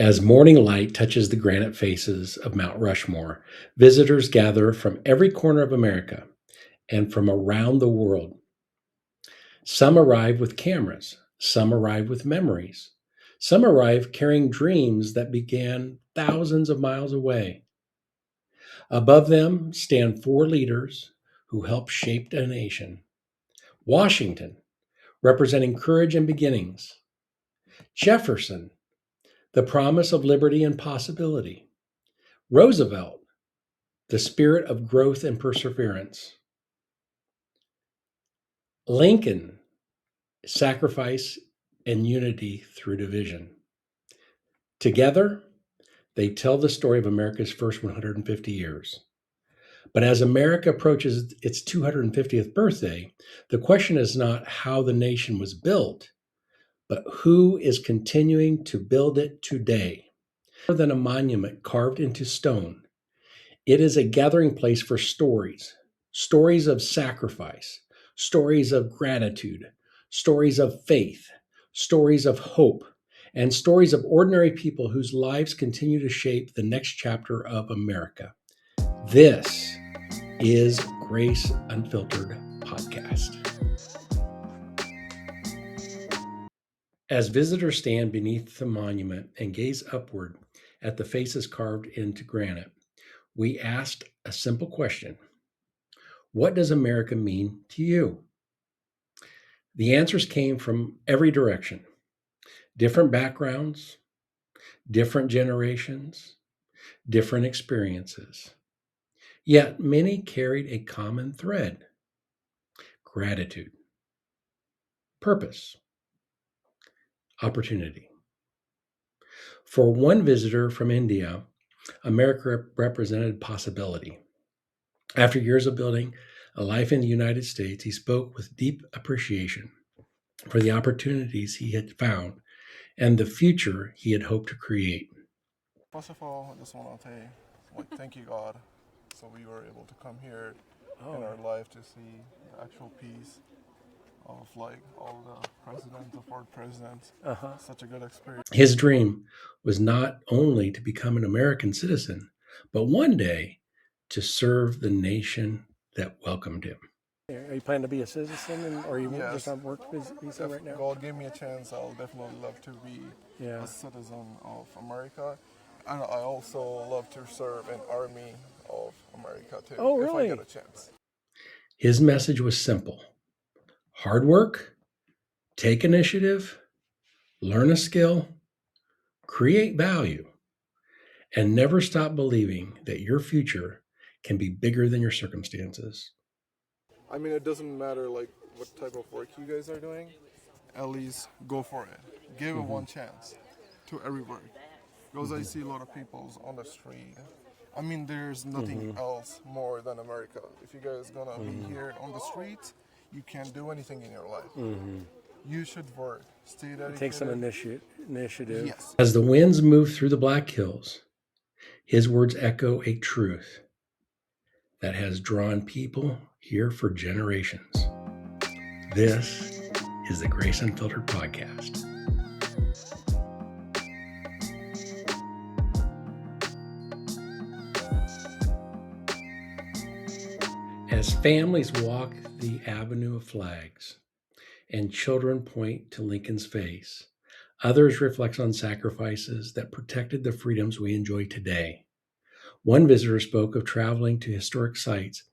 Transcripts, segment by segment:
As morning light touches the granite faces of Mount Rushmore, visitors gather from every corner of America and from around the world. Some arrive with cameras, some arrive with memories, some arrive carrying dreams that began thousands of miles away. Above them stand four leaders who helped shape a nation. Washington, representing courage and beginnings. Jefferson, the promise of liberty and possibility. Roosevelt, the spirit of growth and perseverance. Lincoln, sacrifice and unity through division. Together, they tell the story of America's first 150 years. But as America approaches its 250th birthday, the question is not how the nation was built, but who is continuing to build it today. More than a monument carved into stone, it is a gathering place for stories, stories of sacrifice, stories of gratitude, stories of faith, stories of hope, and stories of ordinary people whose lives continue to shape the next chapter of America. This is Grace Unfiltered Podcast. As visitors stand beneath the monument and gaze upward at the faces carved into granite, we asked a simple question. What does America mean to you? The answers came from every direction. Different backgrounds, different generations, different experiences. Yet many carried a common thread: gratitude, purpose, opportunity. For one visitor from India, America represented possibility. After years of building a life in the United States, he spoke with deep appreciation for the opportunities he had found and the future he had hoped to create. First of all, I just want to say, thank you, God. So we were able to come here in our life to see the actual piece of all the presidents, the four presidents. Such a good experience. His dream was not only to become an American citizen, but one day to serve the nation that welcomed him. Are you planning to be a citizen, or are you Yes. just on work visa right now? If God gave me a chance, I'll definitely love to be a citizen of America. And I also love to serve in Army of America too, Oh, really? if I get a chance. His message was simple: hard work, take initiative, learn a skill, create value, and never stop believing that your future can be bigger than your circumstances. I mean, it doesn't matter what type of work you guys are doing. At least go for it. Give it one chance to every work. Because I see a lot of people on the street. I mean, there's nothing else more than America. If you guys gonna be here on the street, you can't do anything in your life. You should work. Stay dedicated. Take some initiative. Yes. As the winds move through the Black Hills, his words echo a truth that has drawn people here for generations. This is the Grace Unfiltered Podcast. As families walk the avenue of flags and children point to Lincoln's face, others reflect on sacrifices that protected the freedoms we enjoy today. One visitor spoke of traveling to historic sites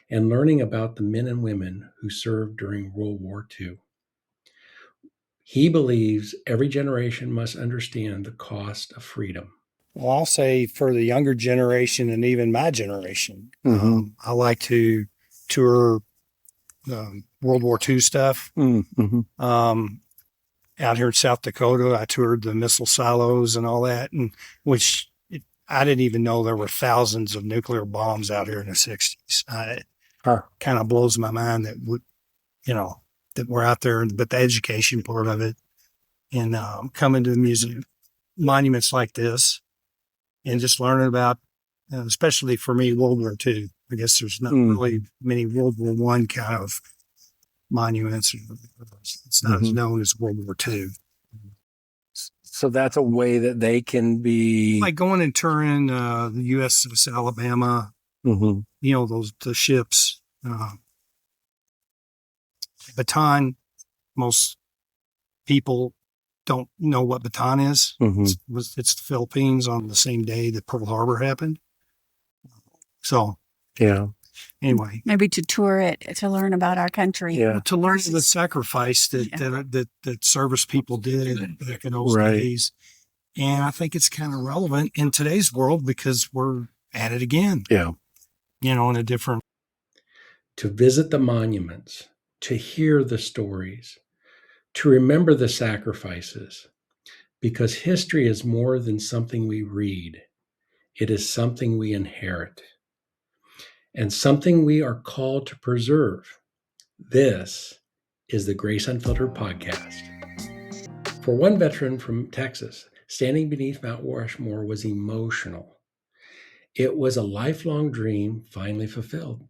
and learning about the men and women who served during World War II. He believes every generation must understand the cost of freedom. Well, I'll say for the younger generation and even my generation, I like to tour World War II stuff. Out here in South Dakota, I toured the missile silos and all that, and I didn't even know there were thousands of nuclear bombs out here in the 60s. It kind of blows my mind that that we're out there, but the education part of it, and coming to museum monuments like this, and just learning about, especially for me, World War II. I guess there's not really many World War I kind of monuments. It's not as known as World War II. So that's a way that they can be Like going and touring the USS Alabama, Mhm. the ships. Bataan, most people don't know what Bataan is. Mhm. It's the Philippines on the same day that Pearl Harbor happened. So Yeah. anyway, Maybe to tour it to learn about our country. Yeah. to learn the sacrifice that service people did back in those days. And I think it's kind of relevant in today's world because we're at it again. Yeah. In a different. To visit the monuments, to hear the stories, to remember the sacrifices, because history is more than something we read. It is something we inherit and something we are called to preserve. This is the Grace Unfiltered podcast. For one veteran from Texas, standing beneath Mount Rushmore was emotional. It was a lifelong dream finally fulfilled.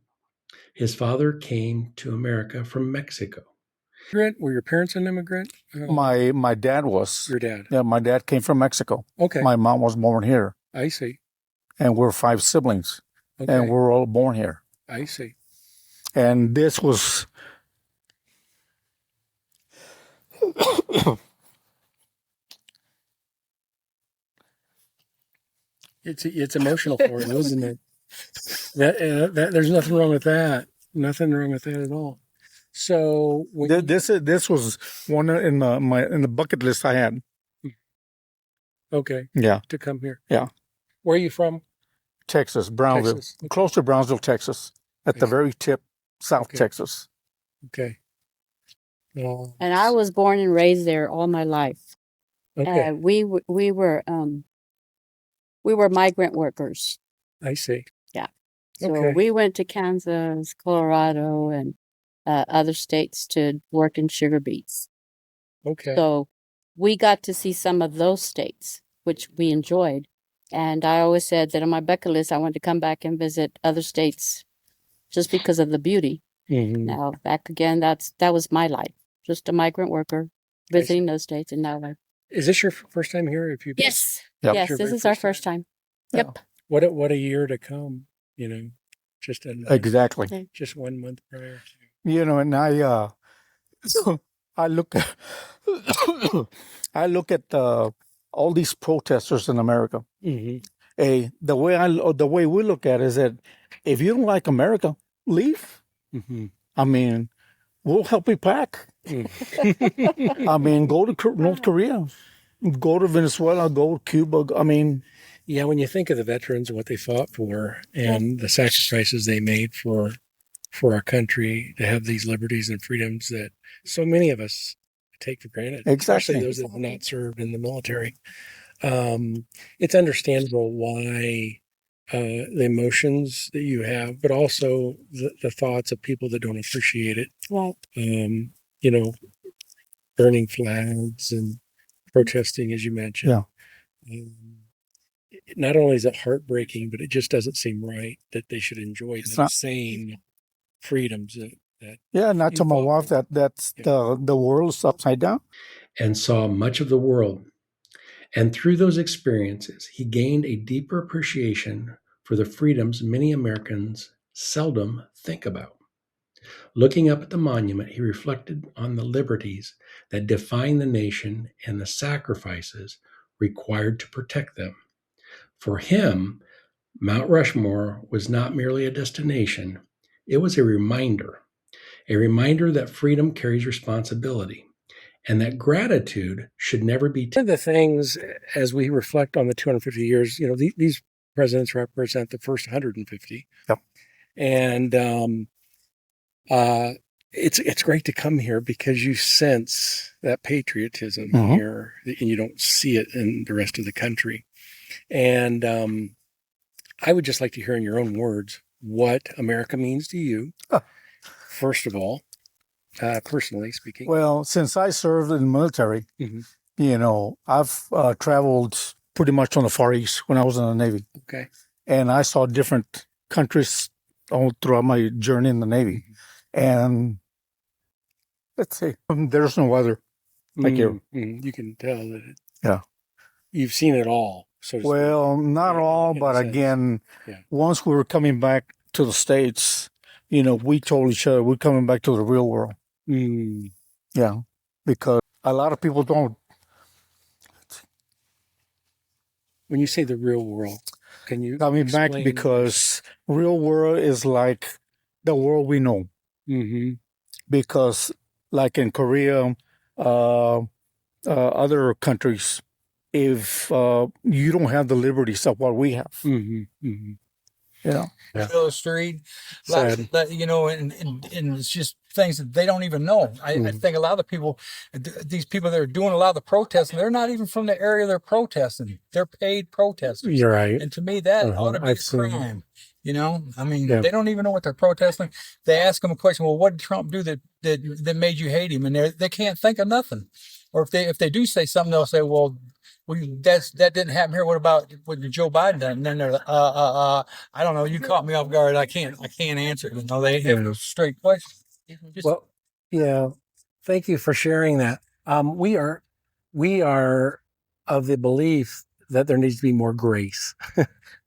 His father came to America from Mexico. Were your parents an immigrant? My dad was. Your dad. Yeah, my dad came from Mexico. Okay. My mom was born here, I see. and we're 5 siblings, Okay. and we're all born here. I see. And this was It's emotional for you, isn't it? That there's nothing wrong with that. Nothing wrong with that at all. So this was one in the bucket list I had. Okay. Yeah, To come here. Yeah. Where are you from? Texas, Brownsville, Texas. Okay. close to Brownsville, Texas, at the very tip, South Okay. Texas. Okay. And I was born and raised there all my life. Okay. We were migrant workers. I see. Yeah. So Okay. we went to Kansas, Colorado, and other states to work in sugar beets. Okay. So we got to see some of those states, which we enjoyed. And I always said that on my bucket list, I wanted to come back and visit other states just because of the beauty. Mhm. Now, back again, that was my life. Just a migrant worker visiting those states. And now Is this your first time here? If you yes, Yep. yes, Your this very is our first first time. Yeah. Yep. What a year to come. Just Exactly. Okay. just 1 month prior. And I look at I look at all these protesters in America. Mm-hmm. The way we look at it is that if you don't like America, leave. Mm-hmm. I mean, we'll help you pack. I mean, go to North Korea, go to Venezuela, go to Cuba. I mean, Yeah, when you think of the veterans and what they fought for and the sacrifices they made for our country to have these liberties and freedoms that so many of us take for granted, Exactly. especially those that have not served in the military. It's understandable why the emotions that you have, but also the thoughts of people that don't appreciate it. Right. Burning flags and protesting, as you mentioned. Yeah. Not only is it heartbreaking, but it just doesn't seem right that they should enjoy the same freedoms that not to my wife that's the world's upside down. And saw much of the world. And through those experiences, he gained a deeper appreciation for the freedoms many Americans seldom think about. Looking up at the monument, he reflected on the liberties that define the nation and the sacrifices required to protect them. For him, Mount Rushmore was not merely a destination, it was a reminder that freedom carries responsibility and that gratitude should never be. One of the things, as we reflect on the 250 years, these presidents represent the first 150. Yep. And it's great to come here because you sense that patriotism here, and you don't see it in the rest of the country. And I would just like to hear in your own words what America means to you, first of all, personally speaking. Well, since I served in the military, I've traveled pretty much on the Far East when I was in the Navy. Okay. And I saw different countries all throughout my journey in the Navy. And let's see, there's no weather like here. You can tell that. Yeah. you've seen it all. So to speak. Well, not Yeah, all, in a but sense. again, Yeah. once we were coming back to the States, we told each other we're coming back to the real world. Mm. Yeah, because a lot of people don't. When you say the real world, can you Coming back explain? because real world is like the world we know. Mm-hmm. Because like in Korea, other countries, if you don't have the liberties of what we have, Mm-hmm. Mm-hmm. Yeah. middle of the street, Sad. and it's just things that they don't even know. I think a lot of the people, these people that are doing a lot of the protesting, they're not even from the area they're protesting. They're paid protesters. You're right. And to me, that ought to be I've a seen it. crime. I mean, Yeah. they don't even know what they're protesting. They ask them a question. Well, what did Trump do that made you hate him? And they can't think of nothing. Or if they do say something, they'll say, well, that didn't happen here. What about what Joe Biden done? And then they're I don't know. You caught me off guard. I can't answer. They have no straight questions. Well, yeah. Thank you for sharing that. We are of the belief that there needs to be more grace.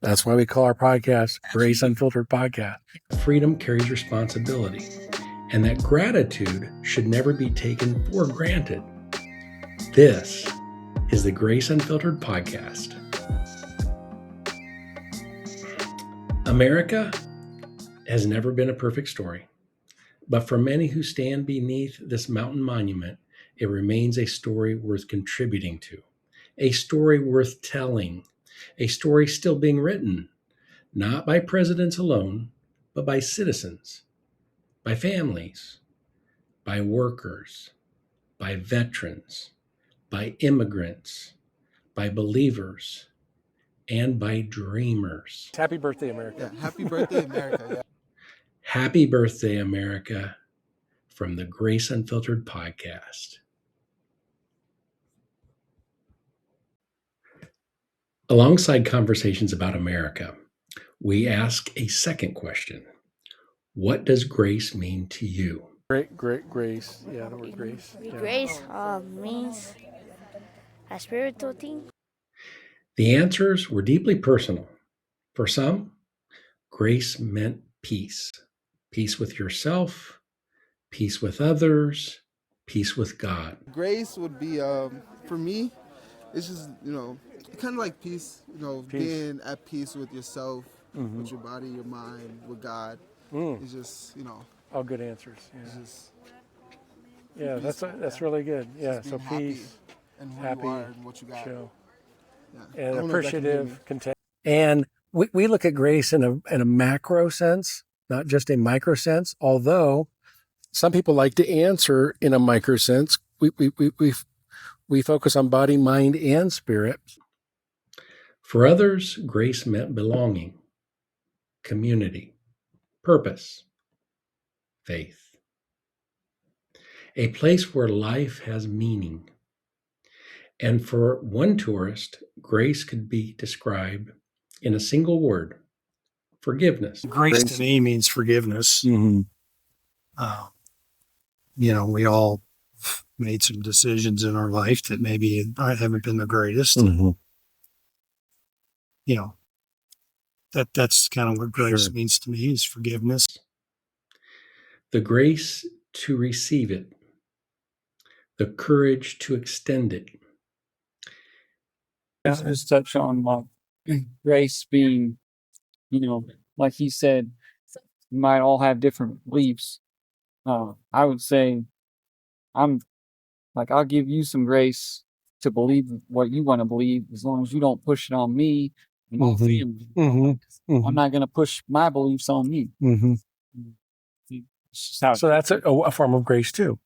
That's why we call our podcast Grace Unfiltered Podcast. Freedom carries responsibility, and that gratitude should never be taken for granted. This is the Grace Unfiltered Podcast. America has never been a perfect story, but for many who stand beneath this mountain monument, it remains a story worth contributing to, a story worth telling, a story still being written, not by presidents alone, but by citizens, by families, by workers, by veterans, by immigrants, by believers, and by dreamers. Happy birthday, America. Yeah, happy birthday, America. Yeah. Happy birthday, America, from the Grace Unfiltered Podcast. Alongside conversations about America, we ask a second question. What does grace mean to you? Great grace. Yeah, the word grace. Yeah. Grace means a spiritual thing. The answers were deeply personal. For some, grace meant peace. Peace with yourself, peace with others, peace with God. Grace would be, for me, it's just, kind of like peace, being at peace with yourself, with your body, your mind, with God. It's just, All good answers. Yeah, it's just yeah, that's really good. Yeah, so happy peace, and who happy, you are and what you got. chill, Yeah. I and don't know if that can give appreciative, me- content. And we look at grace in a macro sense, not just a micro sense. Although some people like to answer in a micro sense, we focus on body, mind, and spirit. For others, grace meant belonging, community, purpose, faith. A place where life has meaning. And for one tourist, grace could be described in a single word: forgiveness. Grace to me means forgiveness. Mm-hmm. We all made some decisions in our life that maybe haven't been the greatest. Mm-hmm. That's kind of what grace Sure. means to me, is forgiveness. The grace to receive it, the courage to extend it. Just touch on grace being, like he said, we might all have different beliefs. I would say I'll give you some grace to believe what you want to believe, as long as you don't push it on me and my family. I'm not going to push my beliefs on you. It's just how So that's a form of grace too.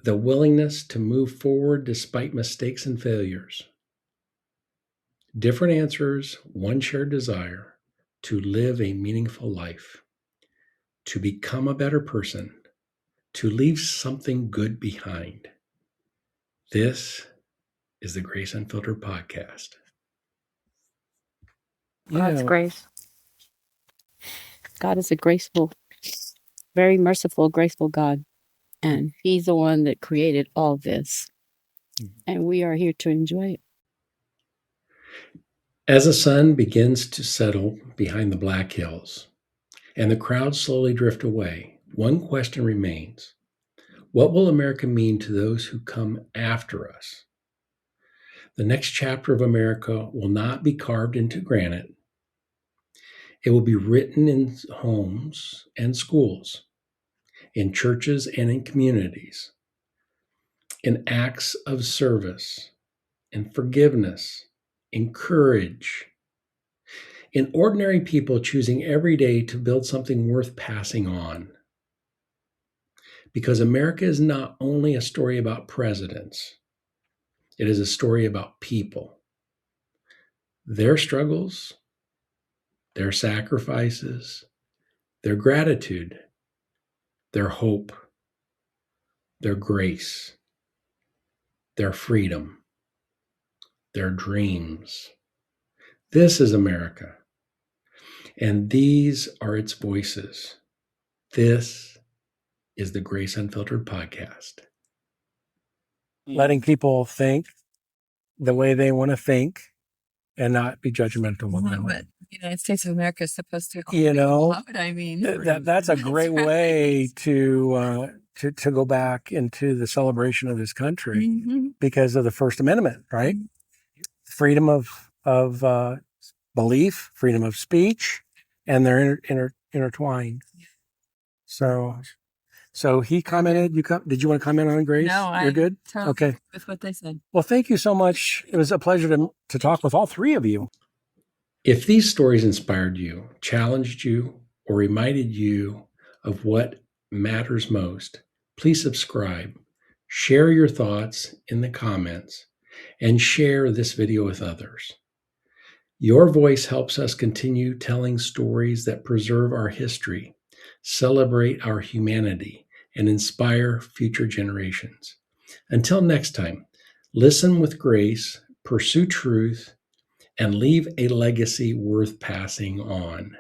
The willingness to move forward despite mistakes and failures. Different answers, one shared desire to live a meaningful life, to become a better person, to leave something good behind. This is the Grace Unfiltered Podcast. God's grace. God is a graceful, very merciful, graceful God. And He's the one that created all this. And we are here to enjoy it. As the sun begins to settle behind the Black Hills and the crowds slowly drift away, one question remains. What will America mean to those who come after us? The next chapter of America will not be carved into granite. It will be written in homes and schools, in churches and in communities, in acts of service, in forgiveness, in courage, in ordinary people choosing every day to build something worth passing on. Because America is not only a story about presidents, it is a story about people, their struggles, their sacrifices, their gratitude, their hope, their grace, their freedom, their dreams. This is America, and these are its voices. This is the Grace Unfiltered podcast. Letting people think the way they want to think and not be judgmental of them. What the United States of America is supposed to, You know, I mean, that's a great way to go back into the celebration of this country because of the First Amendment, right? Freedom of belief, freedom of speech, and they're intertwined. So he commented. Did you want to comment on Grace? No, you're good. Totally Okay. with what they said. Well, thank you so much. It was a pleasure to talk with all three of you. If these stories inspired you, challenged you, or reminded you of what matters most, please subscribe, share your thoughts in the comments, and share this video with others. Your voice helps us continue telling stories that preserve our history, celebrate our humanity, and inspire future generations. Until next time, listen with grace, pursue truth, and leave a legacy worth passing on.